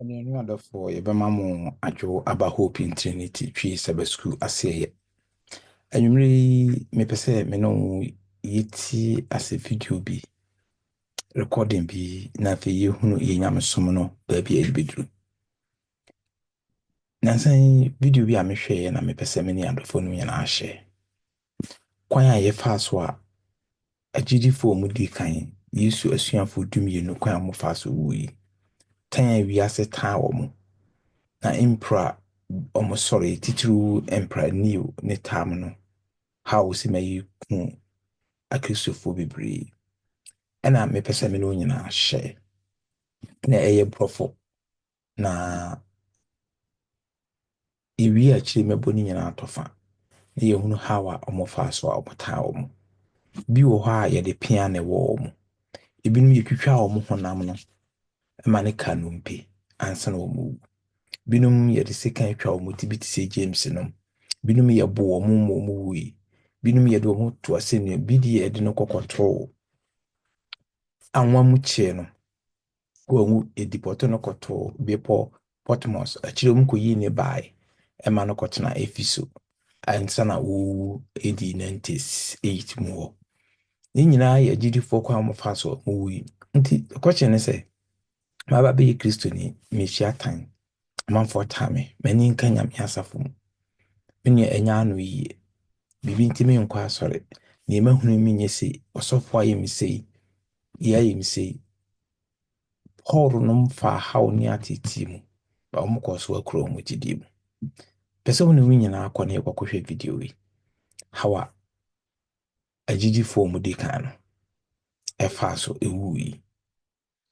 And wonderful, Yabamamo, Ajo, Abba Hope in Trinity, Tree Sabbath School, I say. And you really may say, me no yeti as a video be recording be na fe ye hunu ye nyam som no baabi a bedru. Na san video bi a me hwɛ na me pese me ne adofo no nyina ahye. Kwan a ye fa so a agidifo mu di kan Yesu asuafo dumienu kwan a mo fa so wuyi. Tan a wiase tan wo mo. Na impra omo sorry titru empra new ne tam no how si mayi ku akristofo bebree ɛna me pese me no nyina hye na ɛyɛ brofo na iwi akyi mebo ni nyina atofa na yehunu how a omo fa so a omo taa omo bi wo ha ye de pia na wo omo ebinum yetwitwa omo honam no ma ne ka no mpe ansa na omo binum ye de sekan twa omo tibiti se James no binum ye bo omo mo wuyi binum ye de omo to asenu bidi ye de no kokoto anwa mu chie no wo edipoto no koto bepo Potmos achire mu koyi ne bai ema no kotena Efiso ansa na wo edi 98 mu ho ni nyina ye agidifo kwa mo fa so mu wuyi nti kwache ne se ma ba be Kristo ni me hia tan manfo tame mani nka nyam asafo mu menye enya ano yi bibi ntimi nkwa asore ni mahunu mi nyese osofo aye mi sei ya ye mi sei Paul no mfa how ni atiti mu ba omo koso akro mu gidi mu pese woni wi nyina akọ na ekọkọhwe video wi how a agidifo mu di kan no efa so ewu yi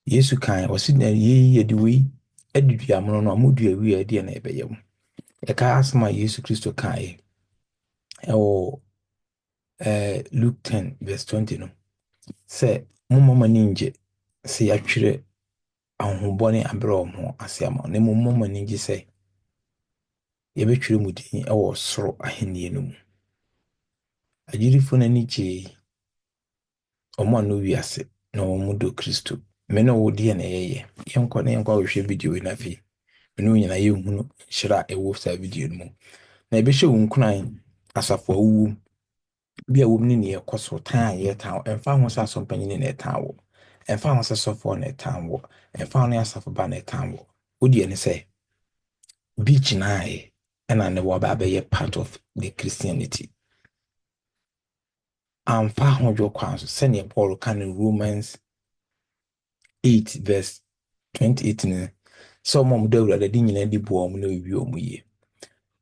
Yesu kan osi na ye de wi adidua mo no amodua wi ade na ebeye mu eka asma Yesu Kristo kan ewo Luke 10 verse 20 no say mumma ninje se yatwire ahobone abre omo asiama na mumma ninje say yebetwire mu din ewo soro ahenie no mu agirifo na niche omo no wiase na omo do Kristo me no wo die na yeye yenko na yenko hwe video na fi me no nyina yehunu hira ewo sa video no mu na ebehye wunkunan asafo awu bia wo mni ne ekoso tan ye tan emfa ho sa sompanyine na tan wo emfa ho sa sofo na tan wo emfa ho ya asafo ba na tan wo odi ene say beach na na ne wo ba be part of the Christianity amfa ho jo kwan so se ne Paul kan Romans 8 verse 28 ne so mom dawura da di nyina di bo om na wi om ye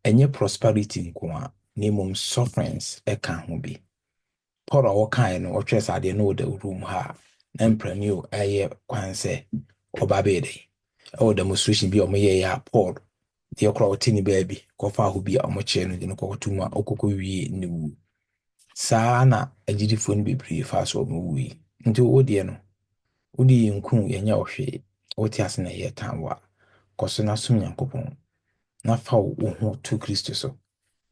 enye prosperity nko a ne mom sufferings e kan ho bi Paul a wokan no otwes ade no the room ha na mpranio aye kwan se oba be dey o demonstration bi o ye ya Paul de okra otini baabi ko fa ho bi a mo che no de no kokotuma okoko wie ne wu saa na agidifo no bebree fa so mo wu nti wo de no udi nku yenya ohwe wote ase na ye tanwa koso na sum Nyankopɔn na fa wo ho to Kristo so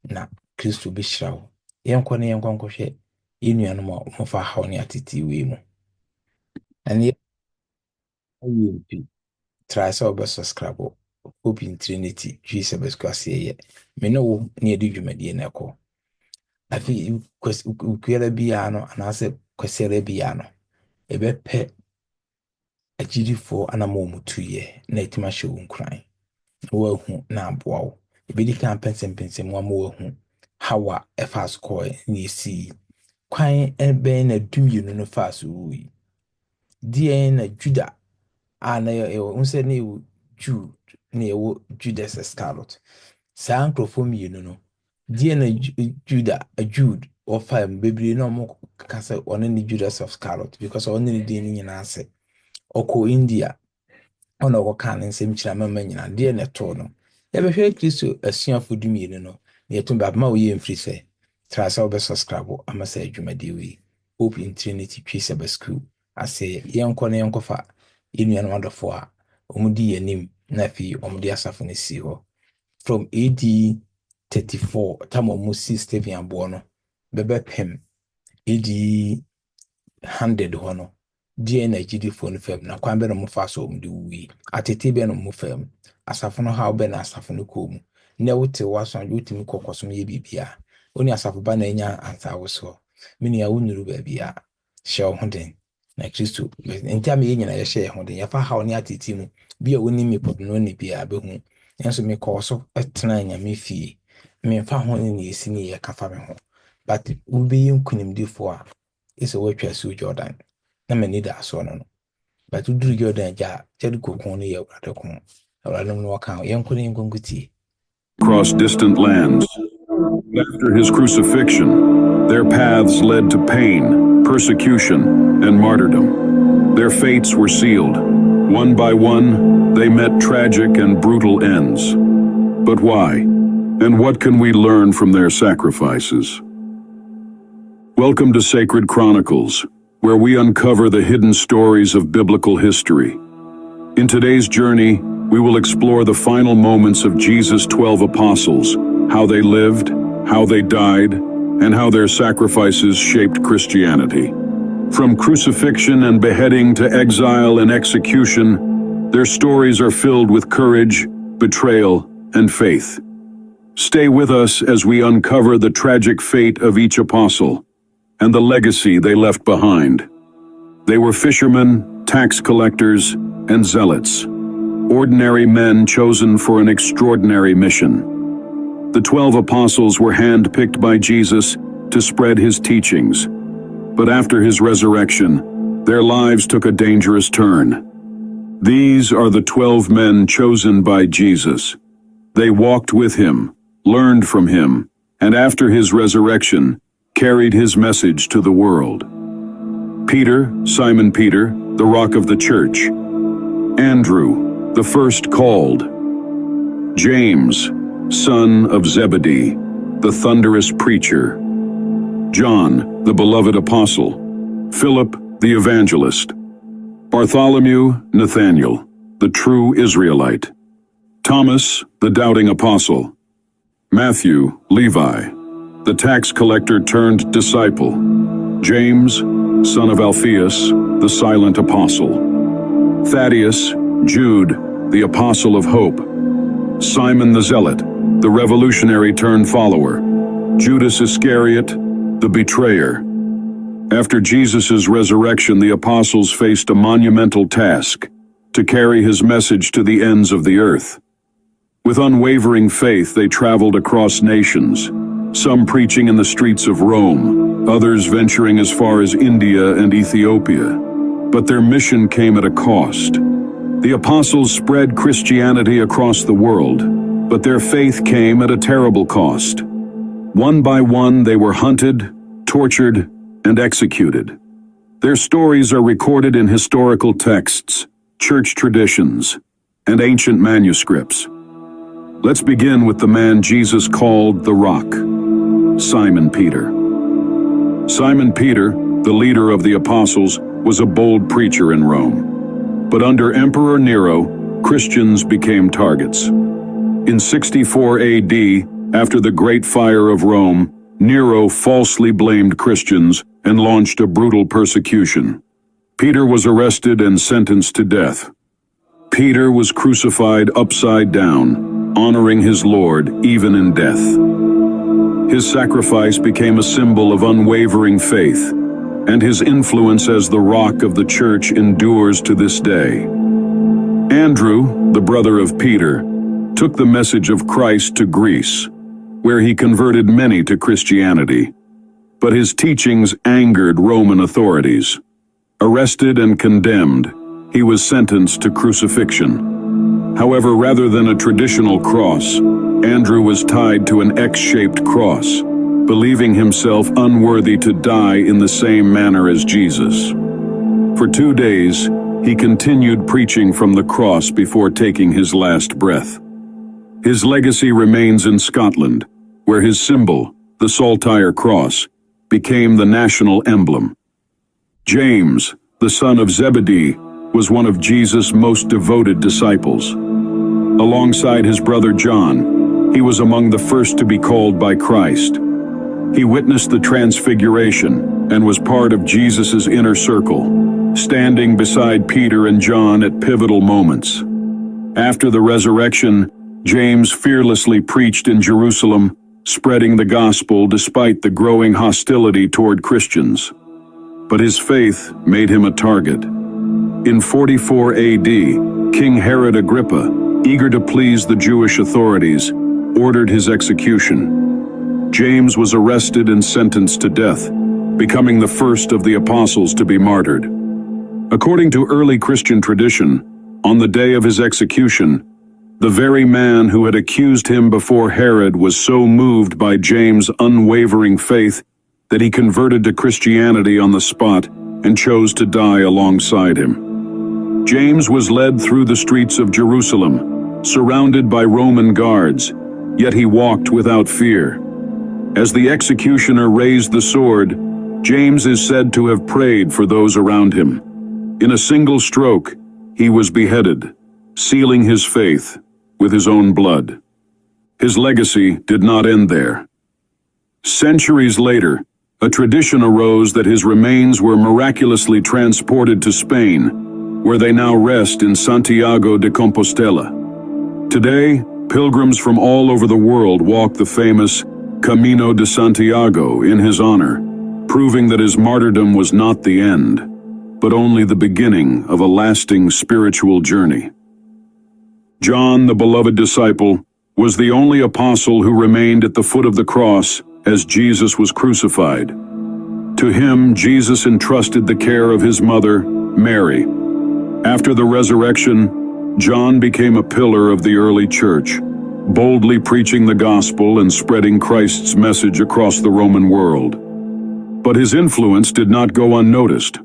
na Kristo be hyira wo yenko na yenko hwɛ yenuanu ma mo fa haw ne atiti we mu ani ayi try so be subscribe Hope in Trinity Jesus be skwase ye me no wo ne edi dwumadie na ɛkɔ afi kwera bia no anase kwesere bia no ebe pɛ agidifo anamo mutuye na etima hye wo nkran wo ahu na aboa wo ebedi kan pensem wa mo ahu hawa efas ko ni si kwan ebe na dumyenu no fas wi die na Juda ana unse ne Jude ne wo Judas Iscariot saa nkrofo mienu no die na Jude o fam bebre na mo kasa one ne Judas Iscariot because one ne die ni nyina ase oko India ona wo kan nsem kira mama nyina de na to no ya behwe Kristo asuafo dumienu no na yetum ba ma wo ye mfiri se tra sa wo be subscribe amasa adwumade wi Hope in Trinity Sabbath School ase yenko na yenkofa yenuanu adofo a omudi yanim na fi omudi asafo ne si ho from AD 34 tam omusi Stephen Abo no bebe pem AD 100 ho no die na GD4 no fam na kwan be no mo fa so mo de wi atete be no mo fam asafo no how be na asafo no ko mu na wote waso an yotimi kokosom ye bibia oni asafo ba na nya ansawo so mini ya wonuru ba bia hye hoden na Kristo enti am ye nyina ye hye hoden ya fa how ne atete mu bia woni mi podno ne bia be hu enso me ko so etena nya me fie me fa ho ne esi ne ye kafa me ho but we be nkunimdifo a isa watwa su Jordan na mani da so no but uduru Jordan ja jadi kokon ne ya wrade kon awrade no waka yankuni ngonguti across distant lands. After his crucifixion, their paths led to pain, persecution, and martyrdom. Their fates were sealed. One by one, they met tragic and brutal ends. But why? And what can we learn from their sacrifices? Welcome to Sacred Chronicles, where we uncover the hidden stories of biblical history. In today's journey, we will explore the final moments of Jesus' 12 apostles, how they lived, how they died, and how their sacrifices shaped Christianity. From crucifixion and beheading to exile and execution, their stories are filled with courage, betrayal, and faith. Stay with us as we uncover the tragic fate of each apostle and the legacy they left behind. They were fishermen, tax collectors, and zealots, ordinary men chosen for an extraordinary mission. The 12 apostles were handpicked by Jesus to spread his teachings, but after his resurrection, their lives took a dangerous turn. These are the 12 men chosen by Jesus. They walked with him, learned from him, and after his resurrection, carried his message to the world. Peter, Simon Peter, the rock of the church. Andrew, the first called. James, son of Zebedee, the thunderous preacher. John, the beloved apostle. Philip, the evangelist. Bartholomew, Nathanael, the true Israelite. Thomas, the doubting apostle. Matthew, Levi, the tax collector turned disciple. James, son of Alphaeus, the silent apostle. Thaddeus, Jude, the apostle of hope. Simon the Zealot, the revolutionary turned follower. Judas Iscariot, the betrayer. After Jesus' resurrection, the apostles faced a monumental task: to carry his message to the ends of the earth. With unwavering faith, they traveled across nations, some preaching in the streets of Rome, others venturing as far as India and Ethiopia. But their mission came at a cost. The apostles spread Christianity across the world, but their faith came at a terrible cost. One by one, they were hunted, tortured, and executed. Their stories are recorded in historical texts, church traditions, and ancient manuscripts. Let's begin with the man Jesus called the Rock, Simon Peter. Simon Peter, the leader of the apostles, was a bold preacher in Rome. But under Emperor Nero, Christians became targets. In 64 AD, after the Great Fire of Rome, Nero falsely blamed Christians and launched a brutal persecution. Peter was arrested and sentenced to death. Peter was crucified upside down, honoring his Lord even in death. His sacrifice became a symbol of unwavering faith, and his influence as the rock of the church endures to this day. Andrew, the brother of Peter, took the message of Christ to Greece, where he converted many to Christianity. But his teachings angered Roman authorities. Arrested and condemned, he was sentenced to crucifixion. However, rather than a traditional cross, Andrew was tied to an X-shaped cross, believing himself unworthy to die in the same manner as Jesus. For 2 days, he continued preaching from the cross before taking his last breath. His legacy remains in Scotland, where his symbol, the Saltire Cross, became the national emblem. James, the son of Zebedee, was one of Jesus' most devoted disciples. Alongside his brother John, he was among the first to be called by Christ. He witnessed the Transfiguration, and was part of Jesus' inner circle, standing beside Peter and John at pivotal moments. After the resurrection, James fearlessly preached in Jerusalem, spreading the gospel despite the growing hostility toward Christians. But his faith made him a target. In 44 AD, King Herod Agrippa, eager to please the Jewish authorities, ordered his execution. James was arrested and sentenced to death, becoming the first of the apostles to be martyred. According to early Christian tradition, on the day of his execution, the very man who had accused him before Herod was so moved by James' unwavering faith that he converted to Christianity on the spot and chose to die alongside him. James was led through the streets of Jerusalem, surrounded by Roman guards, yet he walked without fear. As the executioner raised the sword, James is said to have prayed for those around him. In a single stroke, he was beheaded, sealing his faith with his own blood. His legacy did not end there. Centuries later, a tradition arose that his remains were miraculously transported to Spain, where they now rest in Santiago de Compostela. Today, pilgrims from all over the world walk the famous Camino de Santiago in his honor, proving that his martyrdom was not the end, but only the beginning of a lasting spiritual journey. John, the beloved disciple, was the only apostle who remained at the foot of the cross as Jesus was crucified. To him, Jesus entrusted the care of his mother, Mary. After the resurrection, John became a pillar of the early church, boldly preaching the gospel and spreading Christ's message across the Roman world. But his influence did not go unnoticed.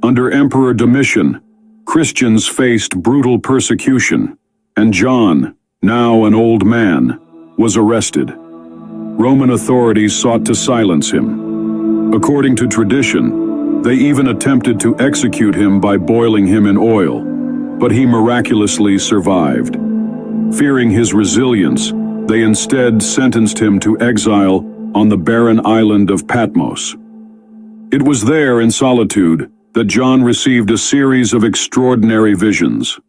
Under Emperor Domitian, Christians faced brutal persecution, and John, now an old man, was arrested. Roman authorities sought to silence him. According to tradition, they even attempted to execute him by boiling him in oil, but he miraculously survived. Fearing his resilience, they instead sentenced him to exile on the barren island of Patmos. It was there in solitude that John received a series of extraordinary visions.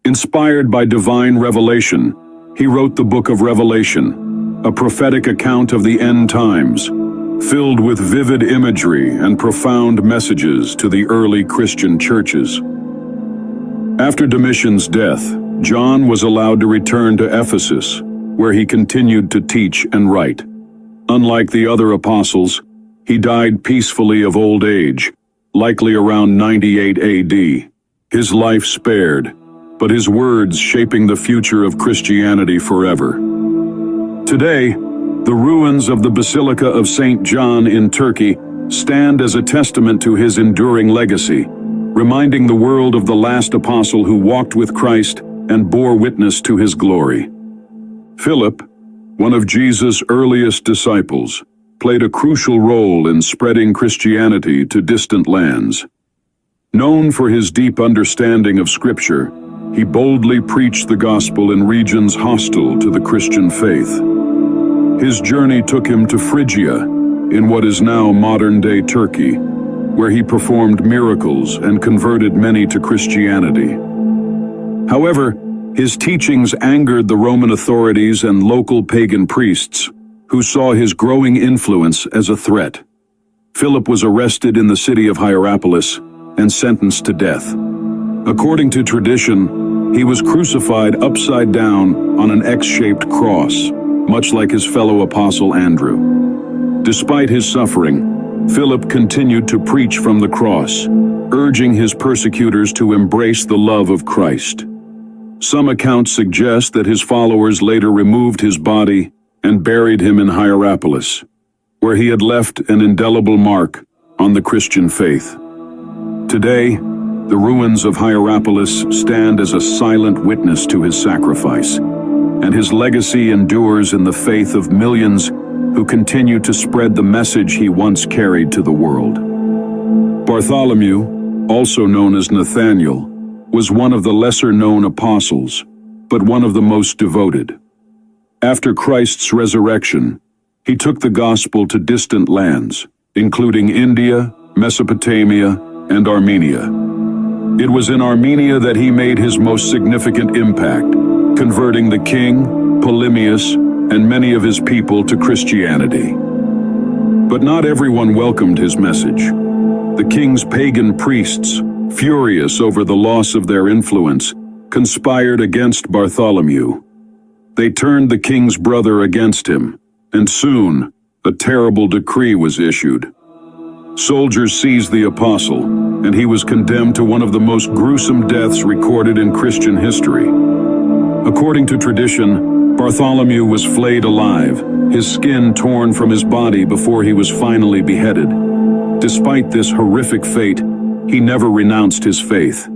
Inspired by divine revelation, he wrote the Book of Revelation, a prophetic account of the end times, filled with vivid imagery and profound messages to the early Christian churches. After Domitian's death, John was allowed to return to Ephesus, where he continued to teach and write. Unlike the other apostles, he died peacefully of old age, likely around 98 AD. His life spared, but his words shaping the future of Christianity forever. Today, the ruins of the Basilica of St. John in Turkey stand as a testament to his enduring legacy, reminding the world of the last apostle who walked with Christ and bore witness to his glory. Philip, one of Jesus' earliest disciples, played a crucial role in spreading Christianity to distant lands. Known for his deep understanding of Scripture, he boldly preached the gospel in regions hostile to the Christian faith. His journey took him to Phrygia, in what is now modern-day Turkey, where he performed miracles and converted many to Christianity. However, his teachings angered the Roman authorities and local pagan priests, who saw his growing influence as a threat. Philip was arrested in the city of Hierapolis and sentenced to death. According to tradition, he was crucified upside down on an X-shaped cross, much like his fellow apostle Andrew. Despite his suffering, Philip continued to preach from the cross, urging his persecutors to embrace the love of Christ. Some accounts suggest that his followers later removed his body and buried him in Hierapolis, where he had left an indelible mark on the Christian faith. Today, the ruins of Hierapolis stand as a silent witness to his sacrifice, and his legacy endures in the faith of millions who continue to spread the message he once carried to the world. Bartholomew, also known as Nathaniel, was one of the lesser-known apostles, but one of the most devoted. After Christ's resurrection, he took the gospel to distant lands, including India, Mesopotamia, and Armenia. It was in Armenia that he made his most significant impact, converting the king, Polemius, and many of his people to Christianity. But not everyone welcomed his message. The king's pagan priests, furious over the loss of their influence, conspired against Bartholomew. They turned the king's brother against him, and soon a terrible decree was issued. Soldiers seized the apostle, and he was condemned to one of the most gruesome deaths recorded in Christian history. According to tradition, Bartholomew was flayed alive, his skin torn from his body before he was finally beheaded. Despite this horrific fate, he never renounced his faith.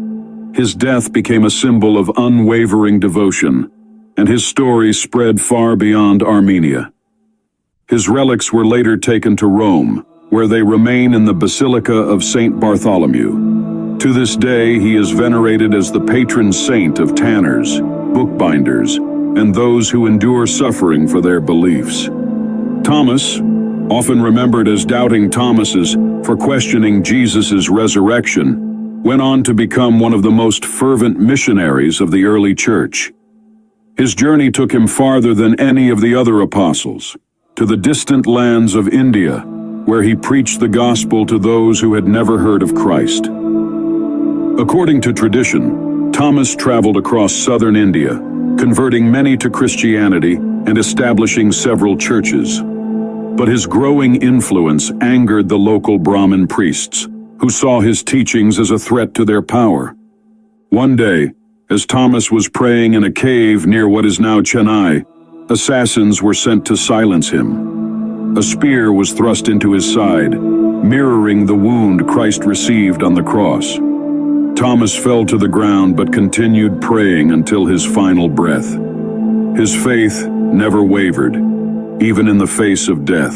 His death became a symbol of unwavering devotion, and his story spread far beyond Armenia. His relics were later taken to Rome, where they remain in the Basilica of Saint Bartholomew. To this day, he is venerated as the patron saint of tanners, bookbinders, and those who endure suffering for their beliefs. Thomas, often remembered as Doubting Thomases for questioning Jesus' resurrection, went on to become one of the most fervent missionaries of the early church. His journey took him farther than any of the other apostles, to the distant lands of India, where he preached the gospel to those who had never heard of Christ. According to tradition, Thomas traveled across southern India, converting many to Christianity and establishing several churches. But his growing influence angered the local Brahmin priests, who saw his teachings as a threat to their power. One day, as Thomas was praying in a cave near what is now Chennai, assassins were sent to silence him. A spear was thrust into his side, mirroring the wound Christ received on the cross. Thomas fell to the ground but continued praying until his final breath. His faith never wavered, even in the face of death.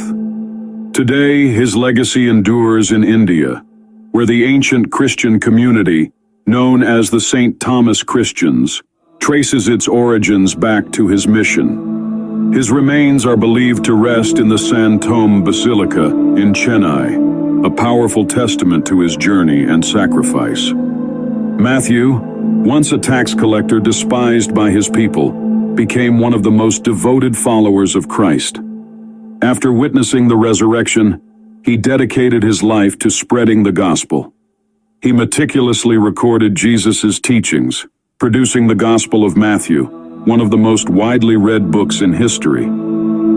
Today, his legacy endures in India, where the ancient Christian community, known as the St. Thomas Christians, traces its origins back to his mission. His remains are believed to rest in the San Thome Basilica in Chennai, a powerful testament to his journey and sacrifice. Matthew, once a tax collector despised by his people, became one of the most devoted followers of Christ. After witnessing the resurrection, he dedicated his life to spreading the gospel. He meticulously recorded Jesus' teachings, producing the Gospel of Matthew, one of the most widely read books in history.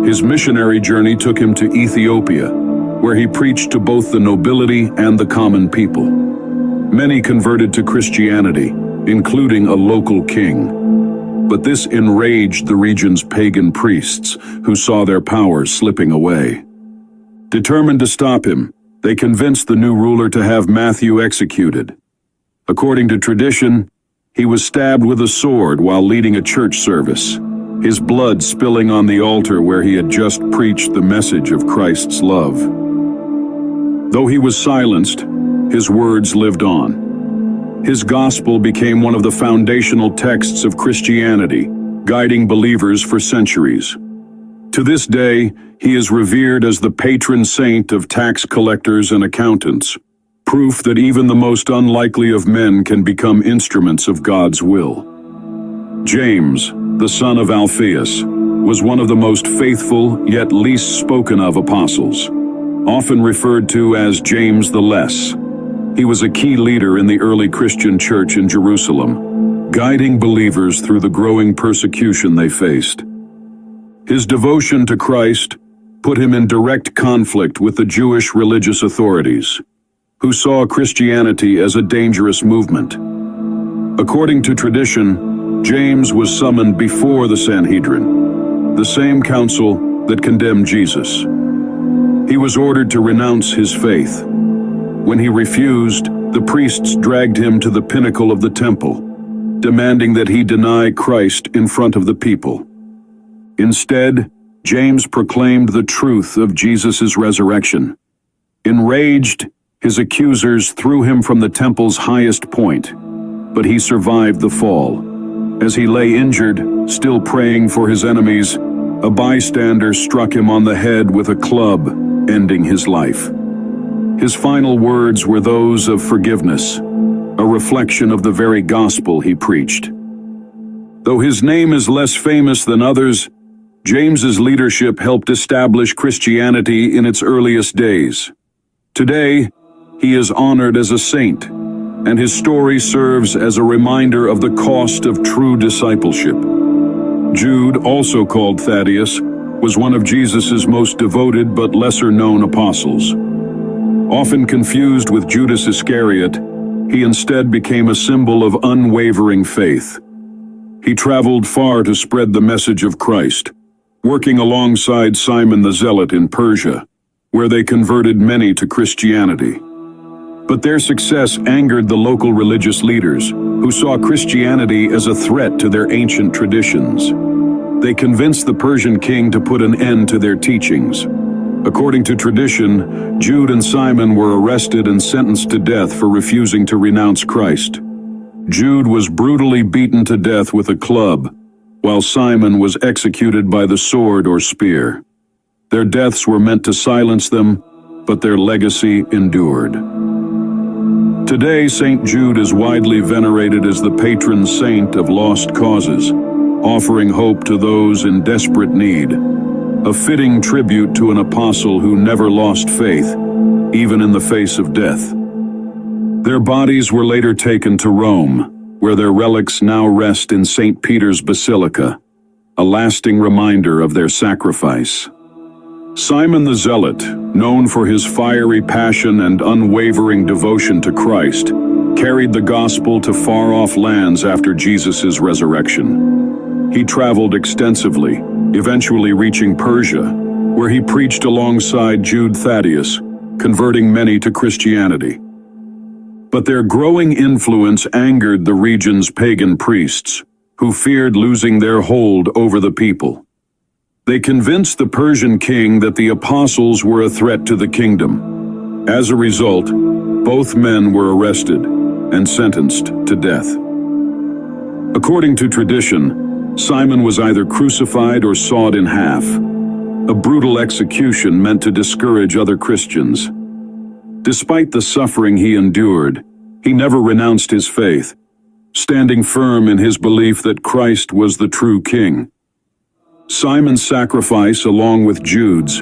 His missionary journey took him to Ethiopia, where he preached to both the nobility and the common people. Many converted to Christianity, including a local king. But this enraged the region's pagan priests, who saw their power slipping away. Determined to stop him, they convinced the new ruler to have Matthew executed. According to tradition, he was stabbed with a sword while leading a church service, his blood spilling on the altar where he had just preached the message of Christ's love. Though he was silenced, his words lived on. His gospel became one of the foundational texts of Christianity, guiding believers for centuries. To this day, he is revered as the patron saint of tax collectors and accountants, proof that even the most unlikely of men can become instruments of God's will. James, the son of Alphaeus, was one of the most faithful yet least spoken of apostles, often referred to as James the Less. He was a key leader in the early Christian church in Jerusalem, guiding believers through the growing persecution they faced. His devotion to Christ put him in direct conflict with the Jewish religious authorities, who saw Christianity as a dangerous movement. According to tradition, James was summoned before the Sanhedrin, the same council that condemned Jesus. He was ordered to renounce his faith. When he refused, the priests dragged him to the pinnacle of the temple, demanding that he deny Christ in front of the people. Instead, James proclaimed the truth of Jesus' resurrection. Enraged, his accusers threw him from the temple's highest point, but he survived the fall. As he lay injured, still praying for his enemies, a bystander struck him on the head with a club, ending his life. His final words were those of forgiveness, a reflection of the very gospel he preached. Though his name is less famous than others, James's leadership helped establish Christianity in its earliest days. Today, he is honored as a saint, and his story serves as a reminder of the cost of true discipleship. Jude, also called Thaddeus, was one of Jesus' most devoted but lesser-known apostles. Often confused with Judas Iscariot, he instead became a symbol of unwavering faith. He traveled far to spread the message of Christ, working alongside Simon the Zealot in Persia, where they converted many to Christianity. But their success angered the local religious leaders, who saw Christianity as a threat to their ancient traditions. They convinced the Persian king to put an end to their teachings. According to tradition, Jude and Simon were arrested and sentenced to death for refusing to renounce Christ. Jude was brutally beaten to death with a club, while Simon was executed by the sword or spear. Their deaths were meant to silence them, but their legacy endured. Today, St. Jude is widely venerated as the patron saint of lost causes, offering hope to those in desperate need, a fitting tribute to an apostle who never lost faith, even in the face of death. Their bodies were later taken to Rome, where their relics now rest in St. Peter's Basilica, a lasting reminder of their sacrifice. Simon the Zealot, known for his fiery passion and unwavering devotion to Christ, carried the gospel to far-off lands after Jesus' resurrection. He traveled extensively, eventually reaching Persia, where he preached alongside Jude Thaddeus, converting many to Christianity. But their growing influence angered the region's pagan priests, who feared losing their hold over the people. They convinced the Persian king that the apostles were a threat to the kingdom. As a result, both men were arrested and sentenced to death. According to tradition, Simon was either crucified or sawed in half, a brutal execution meant to discourage other Christians. Despite the suffering he endured, he never renounced his faith, standing firm in his belief that Christ was the true king. Simon's sacrifice, along with Jude's,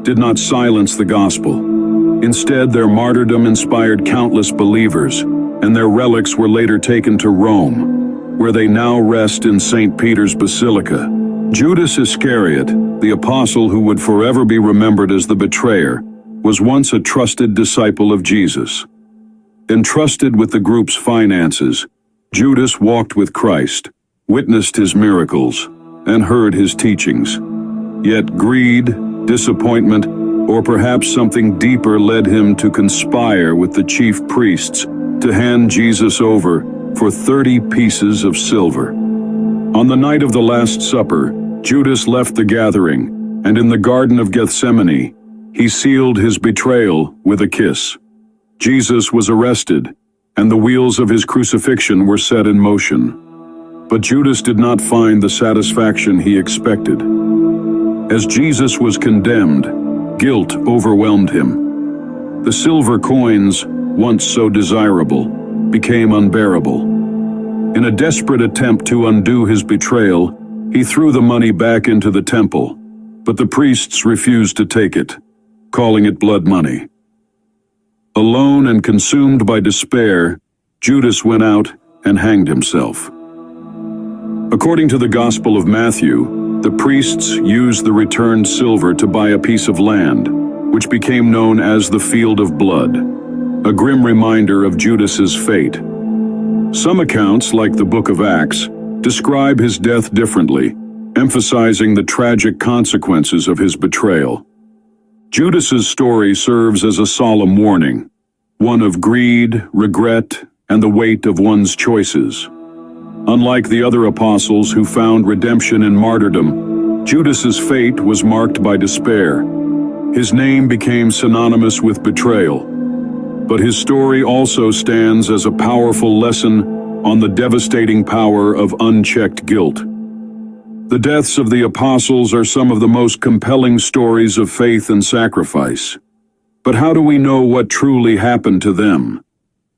did not silence the gospel. Instead, their martyrdom inspired countless believers, and their relics were later taken to Rome, where they now rest in St. Peter's Basilica. Judas Iscariot, the apostle who would forever be remembered as the betrayer, was once a trusted disciple of Jesus. Entrusted with the group's finances, Judas walked with Christ, witnessed his miracles, and heard his teachings. Yet greed, disappointment, or perhaps something deeper led him to conspire with the chief priests to hand Jesus over for 30 pieces of silver. On the night of the Last Supper, Judas left the gathering, and in the Garden of Gethsemane, he sealed his betrayal with a kiss. Jesus was arrested, and the wheels of his crucifixion were set in motion. But Judas did not find the satisfaction he expected. As Jesus was condemned, guilt overwhelmed him. The silver coins, once so desirable, became unbearable. In a desperate attempt to undo his betrayal, he threw the money back into the temple, but the priests refused to take it, calling it blood money. Alone and consumed by despair, Judas went out and hanged himself. According to the Gospel of Matthew, the priests used the returned silver to buy a piece of land, which became known as the Field of Blood, a grim reminder of Judas's fate. Some accounts, like the Book of Acts, describe his death differently, emphasizing the tragic consequences of his betrayal. Judas's story serves as a solemn warning, one of greed, regret, and the weight of one's choices. Unlike the other apostles who found redemption in martyrdom, Judas's fate was marked by despair. His name became synonymous with betrayal, but his story also stands as a powerful lesson on the devastating power of unchecked guilt. The deaths of the apostles are some of the most compelling stories of faith and sacrifice. But how do we know what truly happened to them?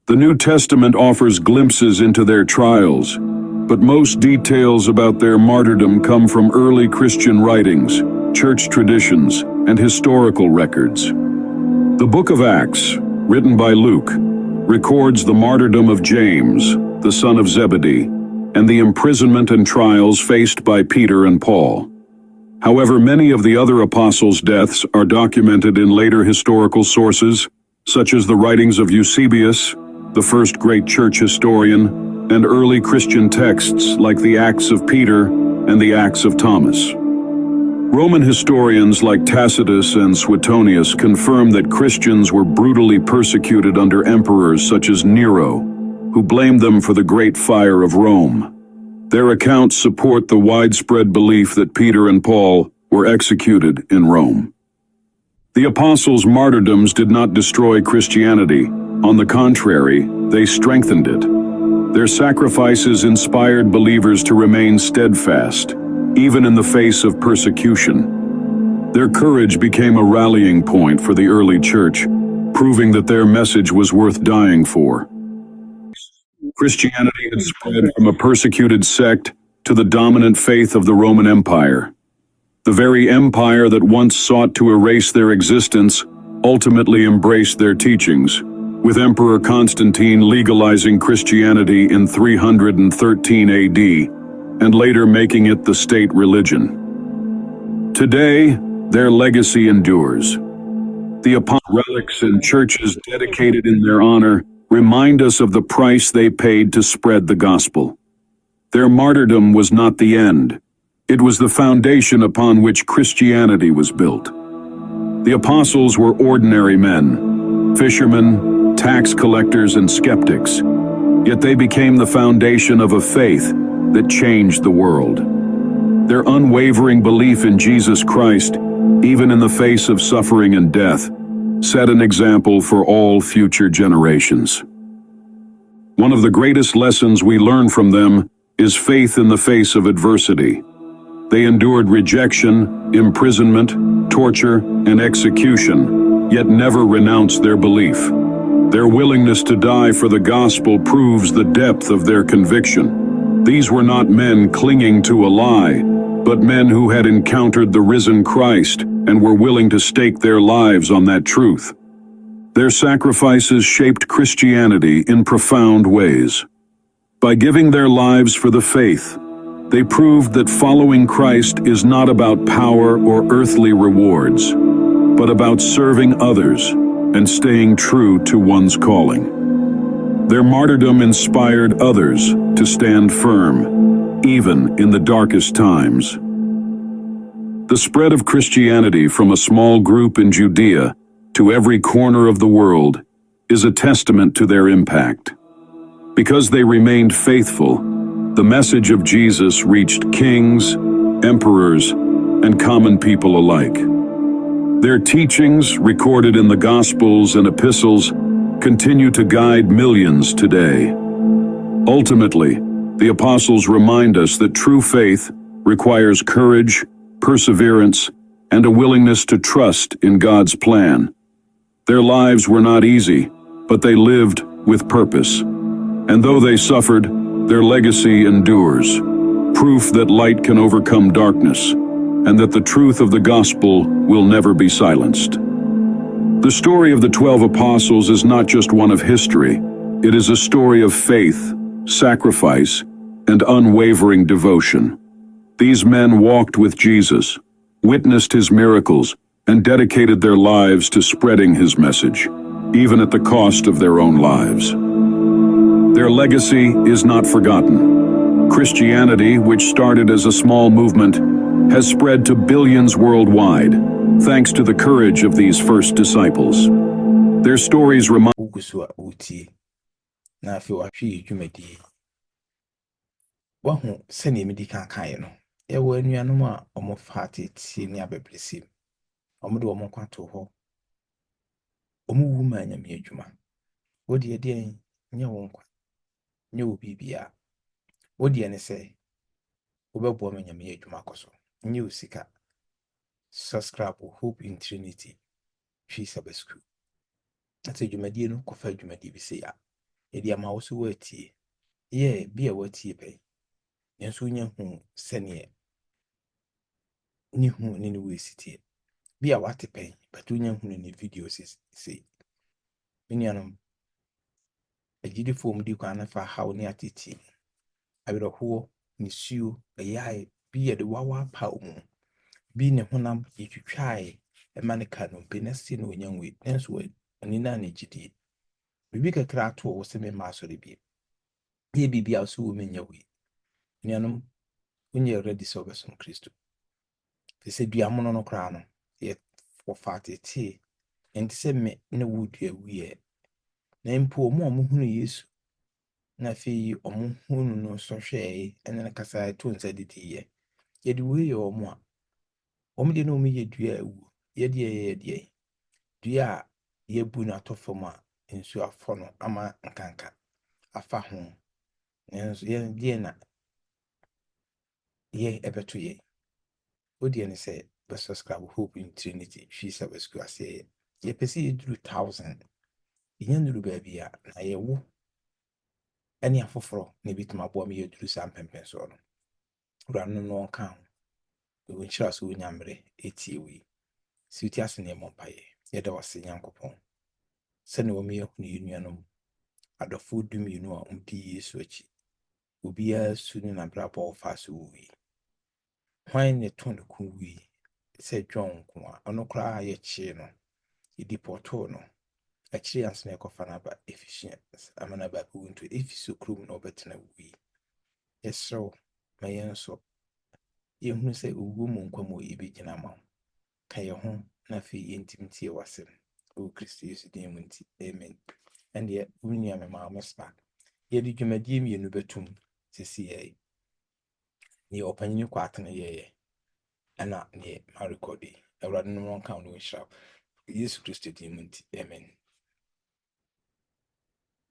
The New Testament offers glimpses into their trials, but most details about their martyrdom come from early Christian writings, church traditions, and historical records. The book of Acts, written by Luke, records the martyrdom of James, the son of Zebedee, and the imprisonment and trials faced by Peter and Paul. However, many of the other apostles' deaths are documented in later historical sources, such as the writings of Eusebius, the first great church historian, and early Christian texts like the Acts of Peter and the Acts of Thomas. Roman historians like Tacitus and Suetonius confirm that Christians were brutally persecuted under emperors such as Nero, who blamed them for the Great Fire of Rome. Their accounts support the widespread belief that Peter and Paul were executed in Rome. The apostles' martyrdoms did not destroy Christianity. On the contrary, they strengthened it. Their sacrifices inspired believers to remain steadfast, even in the face of persecution. Their courage became a rallying point for the early church, proving that their message was worth dying for. Christianity had spread from a persecuted sect to the dominant faith of the Roman Empire. The very empire that once sought to erase their existence ultimately embraced their teachings, with Emperor Constantine legalizing Christianity in 313 AD and later making it the state religion. Today, their legacy endures. The relics and churches dedicated in their honor remind us of the price they paid to spread the gospel. Their martyrdom was not the end. It was the foundation upon which Christianity was built. The apostles were ordinary men, fishermen, tax collectors, and skeptics, yet they became the foundation of a faith that changed the world. Their unwavering belief in Jesus Christ, even in the face of suffering and death, set an example for all future generations. One of the greatest lessons we learn from them is faith in the face of adversity. They endured rejection, imprisonment, torture, and execution, yet never renounced their belief. Their willingness to die for the gospel proves the depth of their conviction. These were not men clinging to a lie, but men who had encountered the risen Christ and were willing to stake their lives on that truth. Their sacrifices shaped Christianity in profound ways. By giving their lives for the faith, they proved that following Christ is not about power or earthly rewards, but about serving others and staying true to one's calling. Their martyrdom inspired others to stand firm, even in the darkest times. The spread of Christianity from a small group in Judea to every corner of the world is a testament to their impact. Because they remained faithful, the message of Jesus reached kings, emperors, and common people alike. Their teachings, recorded in the Gospels and epistles, continue to guide millions today. Ultimately, the apostles remind us that true faith requires courage, perseverance, and a willingness to trust in God's plan. Their lives were not easy, but they lived with purpose. And though they suffered, their legacy endures, proof that light can overcome darkness, and that the truth of the gospel will never be silenced. The story of the 12 apostles is not just one of history. It is a story of faith, sacrifice, and unwavering devotion. These men walked with Jesus, witnessed his miracles, and dedicated their lives to spreading his message, even at the cost of their own lives. Their legacy is not forgotten. Christianity, which started as a small movement, has spread to billions worldwide, thanks to the courage of these first disciples. Their stories remind Ewo anuanom a omo fati tie ni abebrese omo de omo kwato ho omo wu ma nyame adwuma wodi ede nya wonkwa nya obi bia wodi ene se obebo ma nyame adwuma koso nya osika subscribe Hope in Trinity twi sabesku Ate dwumadie no kɔfa dwumadie bi sɛ ya yɛde ama wo so wɔatie yɛ bi a wɔatie pɛ nso nya hu sɛneɛ ne hu ne ne wɔsi tie bi a wate pɛ but wonya hu ne video sɛ me nuanom agyidifoɔ mu di kwan na fa haw ne atete awerɛhoɔ ne suo ɛyɛe bi yɛde wawa apa wo mu bi ne honam yɛtwitwae ɛma ne ka no mpe na sie na ɔnya nwei nanso ani na ne gyidie biribi kakra ato wo sɛ mema asɔre bi yɛ biribi a so wɔ menya wei nuanom wonyɛ ready sɛ wobɛsom Kristo te sɛ duamono no koraa no yɛ wɔfa tetee ɛnte sɛ me ne wo dua wuyɛ na mpo ɔmo a ɔmohunu Yesu na afei ɔmohunu no sɔhwɛe ɛne no kasa to nsa didiyɛ yɛde wei yɛ ɔmo a ɔmo de na ɔmo yɛ dua a ɛwu yɛdeɛ yɛ deɛ dua a yɛbu no atɔ fam a nsuo afɔ no ama nkanka afa ho nanso yɛn deɛ na yɛ ɛbɛto yɛ wodeɛ ne sɛ bɛsubscribe Hope in Trinity hwii sɛ bɛsukuu aseɛ yɛpɛ sɛ yɛduru 1000 yɛnya nduru baabi a na yɛwo ɛne afoforɔ na ebitumi aboa me yɛduru saa mpɛmpɛnsoɔ no wura no no ɔnka ho ɛwɔ nhyira so wonya mmerɛ ɛtie wei sɛ wotie ase ne ɛmmɔ mpayɛ yɛda wase Nyankopɔn sɛne wɔ meyɛ hunu yɛ nuanom adɔfoɔ 12 a ɔmdi Yesu akyi obiara su ne nabrabɔ ɔfa so wɔ yi hwan ne to ne ko wui sɛ John nko a ɔno koraa yɛkyee no yɛdi pɔtoo no akyiri ansa na yɛkɔfa no aba Ephesians ama no aba bɛwu nto Efeso kurom na ɔbɛtena wui yɛserɛw ma yɛn nso yɛhunu sɛ owuo mu nkwa mu yɛbɛgyina ma wo ka yɛ ho na afei yɛntim tie w'asɛm ɛwɔ Kristo Yesu din mu nti amen ɛndeɛ wo nua me maa mo spa yɛde dwumadie mmienu bɛtum sisi yɛi neɛ ɔpanyini kɔ atene yɛyɛ ɛna neɛ ma rekɔdi awurade no nka wo ne wɔnhyira wo Yesu Kristo din mu nti amen